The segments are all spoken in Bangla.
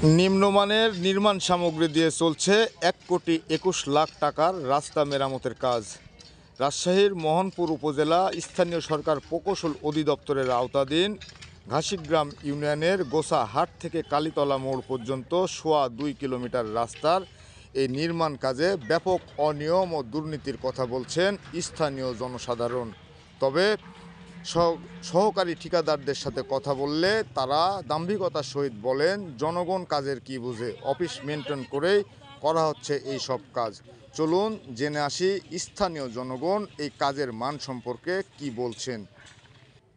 নিম্নমানের নির্মাণ সামগ্রী দিয়ে চলছে ১,২১,০০,০০০ টাকার রাস্তা মেরামতের কাজ। রাজশাহীর মোহনপুর উপজেলা স্থানীয় সরকার প্রকৌশল অধিদপ্তরের আওতাধীন ঘাসিগ্রাম ইউনিয়নের গোসা হাট থেকে কালীতলা মোড় পর্যন্ত সোয়া ২ কিলোমিটার রাস্তার এই নির্মাণ কাজে ব্যাপক অনিয়ম ও দুর্নীতির কথা বলছেন স্থানীয় জনসাধারণ। তবে সহকারী ঠিকাদারদের সাথে কথা বললে তারা দাম্ভিকতার সহিত বলেন, জনগণ কাজের কি বুঝে, অফিস মেনটেন করেই করা হচ্ছে এই সব কাজ। চলুন জেনে আসি স্থানীয় জনগণ এই কাজের মান সম্পর্কে কি বলছেন।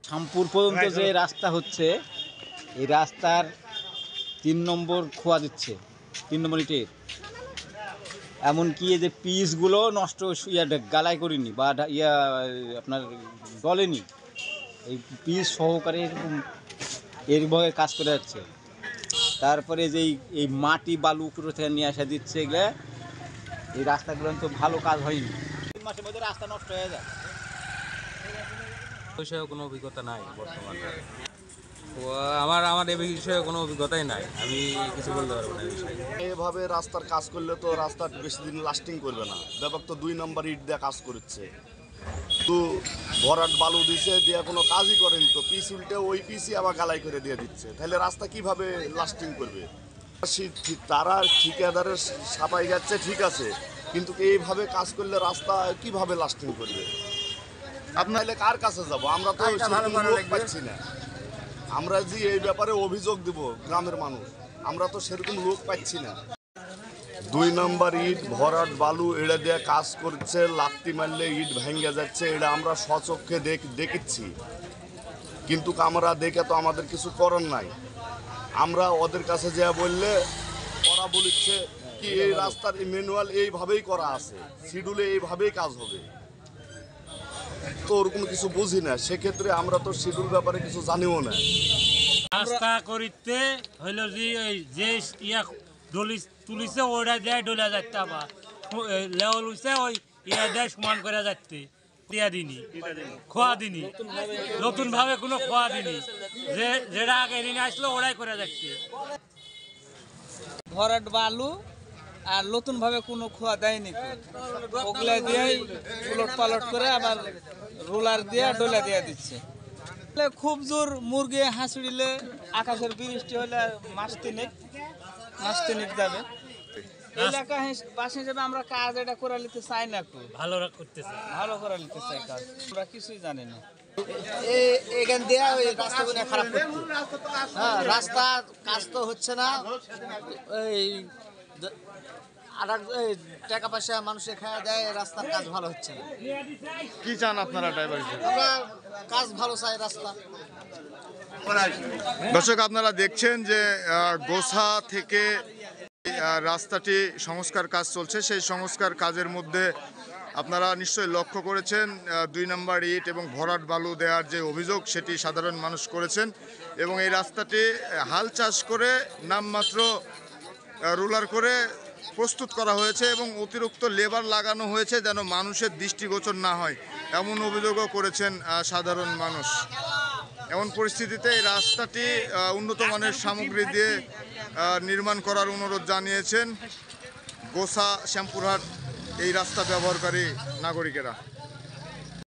শামপুর পর্যন্ত যে রাস্তা হচ্ছে, এই রাস্তার ৩ নম্বর খোয়া দিচ্ছে, ৩ নম্বর ইটের। এমনকি এই যে পিসগুলো নষ্ট গালাই করিনি বা আপনার গলেনি, এই পিস সহকারে এরভাবে কাজ করে যাচ্ছে। তারপরে যে এই মাটি বালু উপরে থেকে নিয়ে আসা দিচ্ছে, এগুলো এই রাস্তাগুলো তো ভালো কাজ হয়নি। ৩ মাসের মধ্যে রাস্তা নষ্ট হয়ে যায়। বিষয়ে কোনো অভিজ্ঞতা নাই বর্তমানে। আমার এই বিষয়ে কোনো অভিজ্ঞতাই নাই, আমি কিছু বলতে পারবো না এই বিষয়ে। এভাবে রাস্তার কাজ করলে তো রাস্তা বেশি দিন লাস্টিং করবে না। ব্যাপার তো ২ নম্বর ইট দিয়ে কাজ করছে, তো ভরাট বালু দিছে, দিয়ে কোনো কাজই করেনি, তো পিস উল্টে ওই পিসই আবার গালাই করে দিয়ে দিচ্ছে। তাহলে রাস্তা কিভাবে লাস্টিং করবে? তারা ঠিকাদারের সাপাই যাচ্ছে, ঠিক আছে, কিন্তু এইভাবে কাজ করলে রাস্তা কিভাবে লাস্টিং করবে? আপনার কার কাছে যাব? আমরা তো লোক পাচ্ছি না। আমরা যে এই ব্যাপারে অভিযোগ দিব গ্রামের মানুষ, আমরা তো সেরকম লোক পাচ্ছি না। ২ নম্বর ইট ভরাট বালু এটা দিয়ে কাজ করছে, লাত্তি মারলে ইট ভেঙে যাচ্ছে, এটা আমরা স্বচক্ষে দেখেছি, কিন্তু আমরা দেখে তো আমাদের কিছু করার নাই। আমরা ওদের কাছে যা বললে ওরা বলিচ্ছে কি এই রাস্তার ম্যানুয়াল এইভাবেই করা আছে, শিডিউলে এইভাবেই কাজ হবে। তো ওরকম কিছু বুঝি না, সেক্ষেত্রে আমরা তো শিডিউল ব্যাপারে কিছু জানিও না। রাস্তা করিতে হইল যে ইয়া তুলিছে ওইটা দেয় ডলে যাচ্ছে, আবার লেওয়াল উঠছে ওই ইয়া দেয় সমান করে যাচ্ছে। দিয়া দিনি খোয়া দিনি, নতুন ভাবে কোনো খোয়া দিনি, যেটা আগে নিয়ে আসলো ওরাই করে যাচ্ছে। ভরাট বালু আর নতুন ভাবে কোনো খোয়া দেয়নি, ওগুলা দিয়েই উলট পালট করে আবার রোলার দিয়ে ডলে দিয়ে দিচ্ছে। খুব জোর মুরগি হাঁসড়িলে আকাশের বৃষ্টি হলে মাস তিনেক যাবে। এলাকা বাস হিসেবে আমরা কাজ এটা করে নিতে চাই না, ভালো করতেছে, ভালো করে নিতে চাই কাজ, আমরা কিছুই জানি না। এখান দিয়ে ওই রাস্তাগুলো খারাপ করতে, রাস্তা কাজ তো হচ্ছে না, এই টাকা পয়সা মানুষের খাওয়া দেয়, রাস্তার কাজ ভালো হচ্ছে না। কি চান আপনারা ড্রাইভার হিসেবে? আমরা কাজ ভালো চাই রাস্তা। দর্শক, আপনারা দেখছেন যে গোসা থেকে রাস্তাটি সংস্কার কাজ চলছে। সেই সংস্কার কাজের মধ্যে আপনারা নিশ্চয়ই লক্ষ্য করেছেন ২ নম্বর ইট এবং ভরাট বালু দেওয়ার যে অভিযোগ, সেটি সাধারণ মানুষ করেছেন। এবং এই রাস্তাটি হাল চাষ করে নামমাত্র রোলার করে প্রস্তুত করা হয়েছে এবং অতিরিক্ত লেবার লাগানো হয়েছে যেন মানুষের দৃষ্টিগোচর না হয়, এমন অভিযোগও করেছেন সাধারণ মানুষ। এমন পরিস্থিতিতে এই রাস্তাটি উন্নত মানের সামগ্রী দিয়ে নির্মাণ করার অনুরোধ জানিয়েছেন গোসা শ্যামপুরহাট এই রাস্তা ব্যবহারকারী নাগরিকেরা।